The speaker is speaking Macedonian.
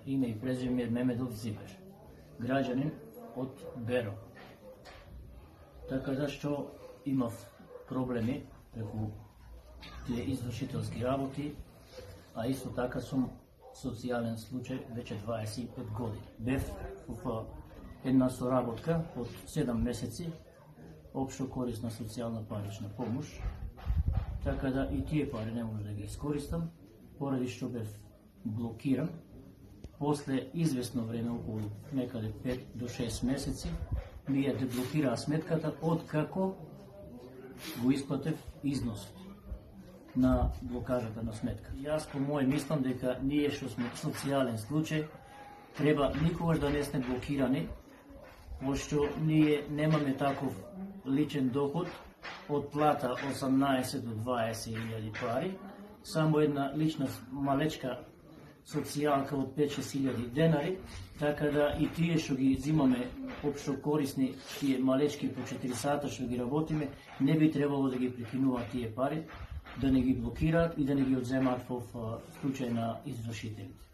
име и презиме е Мемедов Зибер, граѓанин од Беро. Така да што имав проблеми преку тие извршителски работи, а исто така сум социјален случај веќе 25 години. Бев во една соработка од 7 месеци, општо корисна социјална парична помош, така да и тие пари не може да ги искористам, поради што бев блокиран. После известно време, околу некаде 5 до 6 месеци, ми ја деблокираа сметката откако го исплатев износот на блокажата на сметка. Јас по моје мислам дека ние што сме социјален случај треба никогаш да не сме блокирани, пошто ние немаме таков личен доход од плата 18 до 20.000 пари, само една лична малечка социјалка од 5-6.000 денари, така да и тие што ги взимаме општо корисни, тие малечки по 4 сата што ги работиме, не би требало да ги прекинуваат тие пари, да не ги блокираат и да не ги одземаат во случај на извршителите.